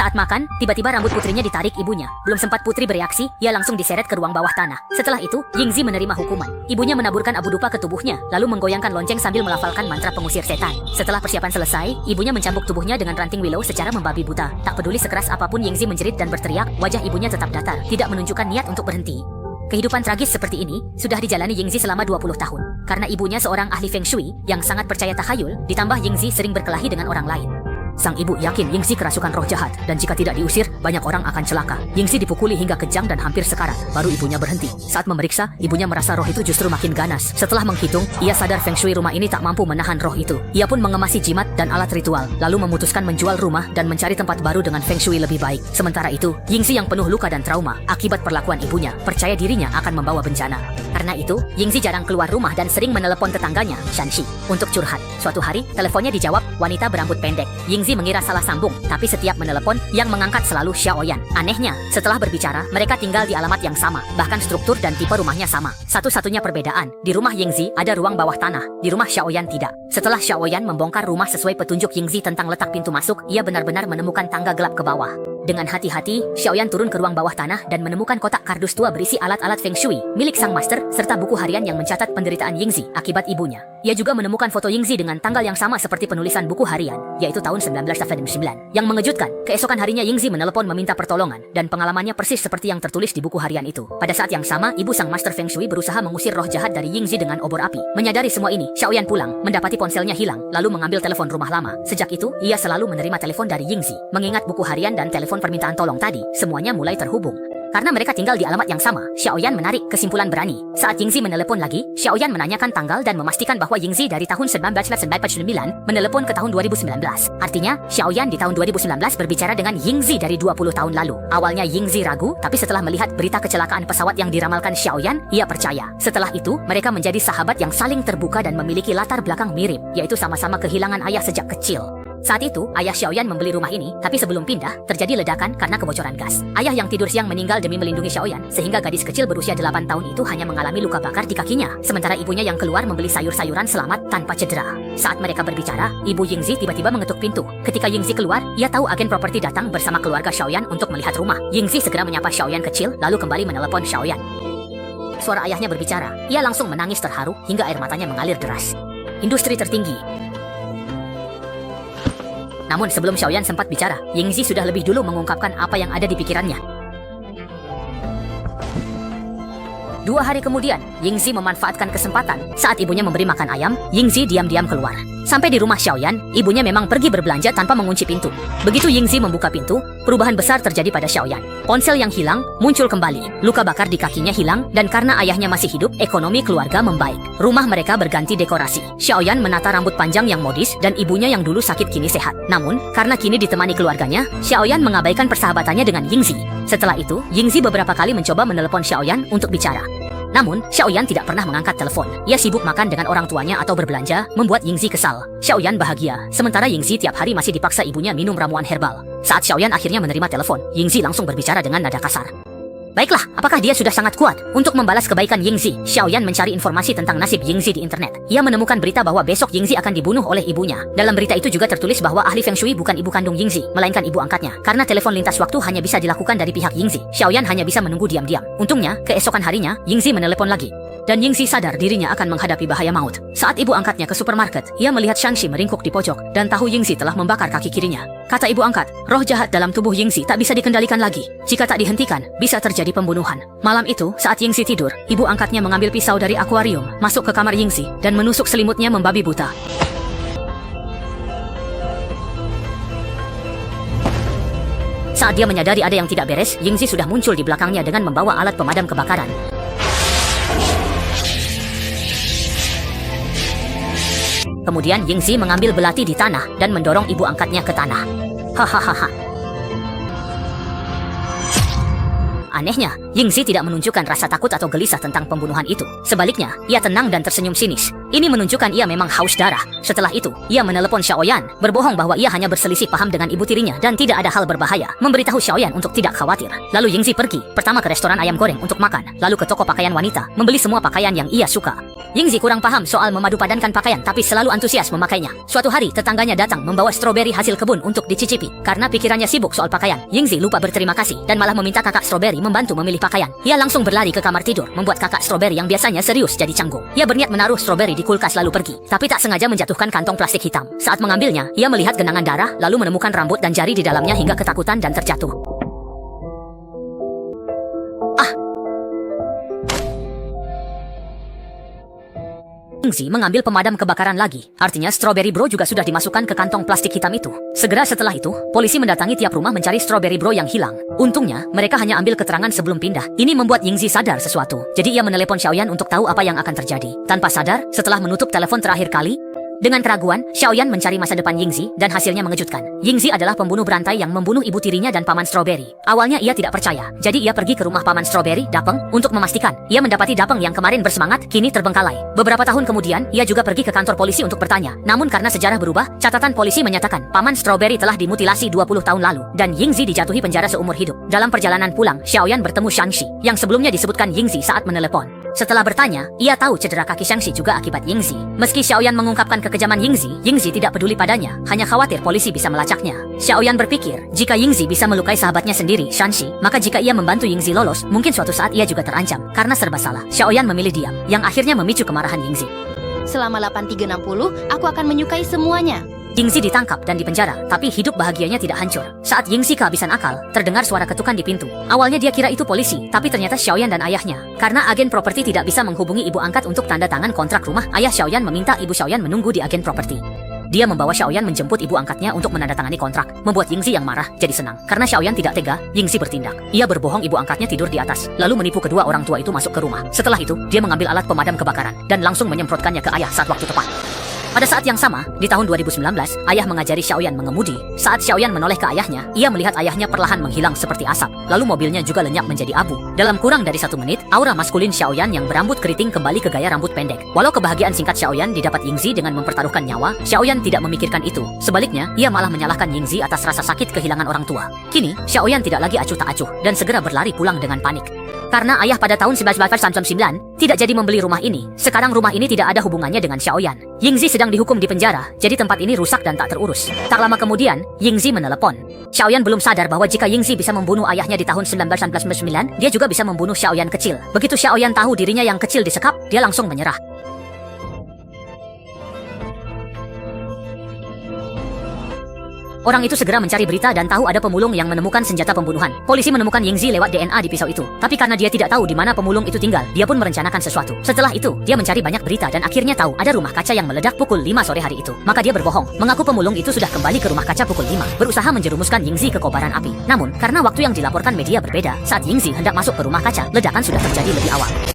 Saat makan, tiba-tiba rambut putrinya ditarik ibunya. Belum sempat putri bereaksi, ia langsung diseret ke ruang bawah tanah. Setelah itu, Yingzi menerima hukuman. Ibunya menaburkan abu dupa ke tubuhnya, lalu menggoyangkan lonceng sambil melafalkan mantra pengusir setan. Setelah persiapan selesai, ibunya mencambuk tubuhnya dengan ranting willow secara membabi buta. Tak peduli sekeras apapun Yingzi menjerit dan berteriak, wajah ibunya tetap datar, tidak menunjukkan niat untuk berhenti. Kehidupan tragis seperti ini sudah dijalani Yingzi selama 20 tahun. Karena ibunya seorang ahli feng shui yang sangat percaya tahayul, ditambah Yingzi sering berkelahi dengan orang lain. Sang ibu yakin Yingzi kerasukan roh jahat dan jika tidak diusir, banyak orang akan celaka. Yingzi dipukuli hingga kejang dan hampir sekarat, baru ibunya berhenti. Saat memeriksa, ibunya merasa roh itu justru makin ganas. Setelah menghitung, ia sadar feng shui rumah ini tak mampu menahan roh itu. Ia pun mengemasi jimat dan alat ritual, lalu memutuskan menjual rumah dan mencari tempat baru dengan feng shui lebih baik. Sementara itu, Yingzi yang penuh luka dan trauma akibat perlakuan ibunya, percaya dirinya akan membawa bencana. Karena itu, Yingzi jarang keluar rumah dan sering menelepon tetangganya, Shanxi, untuk curhat. Suatu hari, teleponnya dijawab wanita berambut pendek. Yingzi mengira salah sambung, tapi setiap menelepon, yang mengangkat selalu Xiaoyan. Anehnya, setelah berbicara, mereka tinggal di alamat yang sama, bahkan struktur dan tipe rumahnya sama. Satu-satunya perbedaan, di rumah Yingzi ada ruang bawah tanah, di rumah Xiaoyan tidak. Setelah Xiaoyan membongkar rumah sesuai petunjuk Yingzi tentang letak pintu masuk, ia benar-benar menemukan tangga gelap ke bawah. Dengan hati-hati, Xiaoyan turun ke ruang bawah tanah dan menemukan kotak kardus tua berisi alat-alat feng shui milik sang master serta buku harian yang mencatat penderitaan Yingzi akibat ibunya. Ia juga menemukan foto Yingzi dengan tanggal yang sama seperti penulisan buku harian, yaitu tahun 1979. Yang mengejutkan, keesokan harinya Yingzi menelepon meminta pertolongan dan pengalamannya persis seperti yang tertulis di buku harian itu. Pada saat yang sama, ibu sang master feng shui berusaha mengusir roh jahat dari Yingzi dengan obor api. Menyadari semua ini, Xiaoyan pulang, mendapati ponselnya hilang, lalu mengambil telepon rumah lama. Sejak itu, ia selalu menerima telepon dari Yingzi. Mengingat buku harian dan telepon permintaan tolong tadi, semuanya mulai terhubung. Karena mereka tinggal di alamat yang sama, Xiaoyan menarik kesimpulan berani. Saat Yingzi menelepon lagi, Xiaoyan menanyakan tanggal dan memastikan bahwa Yingzi dari tahun 1999 menelepon ke tahun 2019. Artinya, Xiaoyan di tahun 2019 berbicara dengan Yingzi dari 20 tahun lalu. Awalnya Yingzi ragu, tapi setelah melihat berita kecelakaan pesawat yang diramalkan Xiaoyan, ia percaya. Setelah itu, mereka menjadi sahabat yang saling terbuka dan memiliki latar belakang mirip, yaitu sama-sama kehilangan ayah sejak kecil. Saat itu, ayah Xiaoyan membeli rumah ini, tapi sebelum pindah, terjadi ledakan karena kebocoran gas. Ayah yang tidur siang meninggal demi melindungi Xiaoyan, sehingga gadis kecil berusia 8 tahun itu hanya mengalami luka bakar di kakinya. Sementara ibunya yang keluar membeli sayur-sayuran selamat tanpa cedera. Saat mereka berbicara, ibu Yingzi tiba-tiba mengetuk pintu. Ketika Yingzi keluar, ia tahu agen properti datang bersama keluarga Xiaoyan untuk melihat rumah. Yingzi segera menyapa Xiaoyan kecil, lalu kembali menelepon Xiaoyan. Suara ayahnya berbicara. Ia langsung menangis terharu hingga air matanya mengalir deras. Industri tertinggi. Namun sebelum Xiaoyan sempat bicara, Yingzi sudah lebih dulu mengungkapkan apa yang ada di pikirannya. 2 hari kemudian, Yingzi memanfaatkan kesempatan. Saat ibunya memberi makan ayam, Yingzi diam-diam keluar. Sampai di rumah Xiaoyan, ibunya memang pergi berbelanja tanpa mengunci pintu. Begitu Yingzi membuka pintu, perubahan besar terjadi pada Xiaoyan. Ponsel yang hilang muncul kembali, luka bakar di kakinya hilang, dan karena ayahnya masih hidup, ekonomi keluarga membaik. Rumah mereka berganti dekorasi. Xiaoyan menata rambut panjang yang modis, dan ibunya yang dulu sakit kini sehat. Namun, karena kini ditemani keluarganya, Xiaoyan mengabaikan persahabatannya dengan Yingzi. Setelah itu, Yingzi beberapa kali mencoba menelepon Xiaoyan untuk bicara. Namun, Xiaoyan tidak pernah mengangkat telepon. Ia sibuk makan dengan orang tuanya atau berbelanja, membuat Yingzi kesal. Xiaoyan bahagia, sementara Yingzi tiap hari masih dipaksa ibunya minum ramuan herbal. Saat Xiaoyan akhirnya menerima telepon, Yingzi langsung berbicara dengan nada kasar. Baiklah, apakah dia sudah sangat kuat untuk membalas kebaikan Yingzi? Xiaoyan mencari informasi tentang nasib Yingzi di internet. Ia menemukan berita bahwa besok Yingzi akan dibunuh oleh ibunya. Dalam berita itu juga tertulis bahwa ahli feng shui bukan ibu kandung Yingzi, melainkan ibu angkatnya. Karena telepon lintas waktu hanya bisa dilakukan dari pihak Yingzi, Xiaoyan hanya bisa menunggu diam-diam. Untungnya, keesokan harinya, Yingzi menelepon lagi. Dan Yingzi sadar dirinya akan menghadapi bahaya maut. Saat ibu angkatnya ke supermarket, ia melihat Shanxi meringkuk di pojok dan tahu Yingzi telah membakar kaki kirinya. Kata ibu angkat, roh jahat dalam tubuh Yingzi tak bisa dikendalikan lagi. Jika tak dihentikan, bisa terjadi pembunuhan. Malam itu, saat Yingzi tidur, ibu angkatnya mengambil pisau dari akuarium, masuk ke kamar Yingzi, dan menusuk selimutnya membabi buta. Saat dia menyadari ada yang tidak beres, Yingzi sudah muncul di belakangnya dengan membawa alat pemadam kebakaran. Kemudian Yingzi mengambil belati di tanah dan mendorong ibu angkatnya ke tanah. Hahaha. Anehnya, Yingzi tidak menunjukkan rasa takut atau gelisah tentang pembunuhan itu. Sebaliknya, ia tenang dan tersenyum sinis. Ini menunjukkan ia memang haus darah. Setelah itu, ia menelepon Xiaoyan, berbohong bahwa ia hanya berselisih paham dengan ibu tirinya dan tidak ada hal berbahaya, memberitahu Xiaoyan untuk tidak khawatir. Lalu Yingzi pergi, pertama ke restoran ayam goreng untuk makan, lalu ke toko pakaian wanita, membeli semua pakaian yang ia suka. Yingzi kurang paham soal memadupadankan pakaian tapi selalu antusias memakainya. Suatu hari tetangganya datang membawa stroberi hasil kebun untuk dicicipi. Karena pikirannya sibuk soal pakaian, Yingzi lupa berterima kasih dan malah meminta kakak stroberi membantu memilih pakaian. Ia langsung berlari ke kamar tidur, membuat kakak stroberi yang biasanya serius jadi canggung. Ia berniat menaruh stroberi di kulkas lalu pergi, tapi tak sengaja menjatuhkan kantong plastik hitam. Saat mengambilnya, ia melihat genangan darah lalu menemukan rambut dan jari di dalamnya hingga ketakutan dan terjatuh. Yingzi mengambil pemadam kebakaran lagi. Artinya Strawberry Bro juga sudah dimasukkan ke kantong plastik hitam itu. Segera setelah itu, polisi mendatangi tiap rumah mencari Strawberry Bro yang hilang. Untungnya, mereka hanya ambil keterangan sebelum pindah. Ini membuat Yingzi sadar sesuatu. Jadi ia menelepon Xiaoyan untuk tahu apa yang akan terjadi. Tanpa sadar, setelah menutup telepon terakhir kali, dengan keraguan, Xiaoyan mencari masa depan Yingzi dan hasilnya mengejutkan. Yingzi adalah pembunuh berantai yang membunuh ibu tirinya dan paman Strawberry. Awalnya ia tidak percaya, jadi ia pergi ke rumah paman Strawberry, Dapeng, untuk memastikan. Ia mendapati Dapeng yang kemarin bersemangat, kini terbengkalai. Beberapa tahun kemudian, ia juga pergi ke kantor polisi untuk bertanya. Namun karena sejarah berubah, catatan polisi menyatakan paman Strawberry telah dimutilasi 20 tahun lalu dan Yingzi dijatuhi penjara seumur hidup. Dalam perjalanan pulang, Xiaoyan bertemu Shangxi, yang sebelumnya disebutkan Yingzi saat menelepon. Setelah bertanya, ia tahu cedera kaki Shangxi juga akibat Yingzi. Meski Xiaoyan mengungkapkan kekejaman Yingzi tidak peduli padanya, hanya khawatir polisi bisa melacaknya. Xiaoyan berpikir, jika Yingzi bisa melukai sahabatnya sendiri, Shangxi, maka jika ia membantu Yingzi lolos, mungkin suatu saat ia juga terancam. Karena serba salah, Xiaoyan memilih diam, yang akhirnya memicu kemarahan Yingzi. Selama 8360, aku akan menyukai semuanya. Yingzi ditangkap dan dipenjara, tapi hidup bahagianya tidak hancur. Saat Yingzi kehabisan akal, terdengar suara ketukan di pintu. Awalnya dia kira itu polisi, tapi ternyata Xiaoyan dan ayahnya. Karena agen properti tidak bisa menghubungi ibu angkat untuk tanda tangan kontrak rumah, ayah Xiaoyan meminta ibu Xiaoyan menunggu di agen properti. Dia membawa Xiaoyan menjemput ibu angkatnya untuk menandatangani kontrak, membuat Yingzi yang marah jadi senang. Karena Xiaoyan tidak tega, Yingzi bertindak. Ia berbohong ibu angkatnya tidur di atas, lalu menipu kedua orang tua itu masuk ke rumah. Setelah itu, dia mengambil alat pemadam kebakaran dan langsung menyemprotkannya ke ayah saat waktu tepat. Pada saat yang sama, di tahun 2019, ayah mengajari Xiaoyan mengemudi. Saat Xiaoyan menoleh ke ayahnya, ia melihat ayahnya perlahan menghilang seperti asap. Lalu mobilnya juga lenyap menjadi abu. Dalam kurang dari 1 menit, aura maskulin Xiaoyan yang berambut keriting kembali ke gaya rambut pendek. Walau kebahagiaan singkat Xiaoyan didapat Yingzi dengan mempertaruhkan nyawa, Xiaoyan tidak memikirkan itu. Sebaliknya, ia malah menyalahkan Yingzi atas rasa sakit kehilangan orang tua. Kini, Xiaoyan tidak lagi acuh tak acuh dan segera berlari pulang dengan panik. Karena ayah pada tahun 1999 tidak jadi membeli rumah ini, sekarang rumah ini tidak ada hubungannya dengan Xiaoyan. Yingzi sedang dihukum di penjara, jadi tempat ini rusak dan tak terurus. Tak lama kemudian, Yingzi menelepon. Xiaoyan belum sadar bahwa jika Yingzi bisa membunuh ayahnya di tahun 1999, dia juga bisa membunuh Xiaoyan kecil. Begitu Xiaoyan tahu dirinya yang kecil disekap, dia langsung menyerah. Orang itu segera mencari berita dan tahu ada pemulung yang menemukan senjata pembunuhan. Polisi menemukan Yingzi lewat DNA di pisau itu. Tapi karena dia tidak tahu di mana pemulung itu tinggal, dia pun merencanakan sesuatu. Setelah itu, dia mencari banyak berita dan akhirnya tahu ada rumah kaca yang meledak pukul 5 sore hari itu. Maka dia berbohong, mengaku pemulung itu sudah kembali ke rumah kaca pukul 5, berusaha menjerumuskan Yingzi ke kobaran api. Namun, karena waktu yang dilaporkan media berbeda, saat Yingzi hendak masuk ke rumah kaca, ledakan sudah terjadi lebih awal.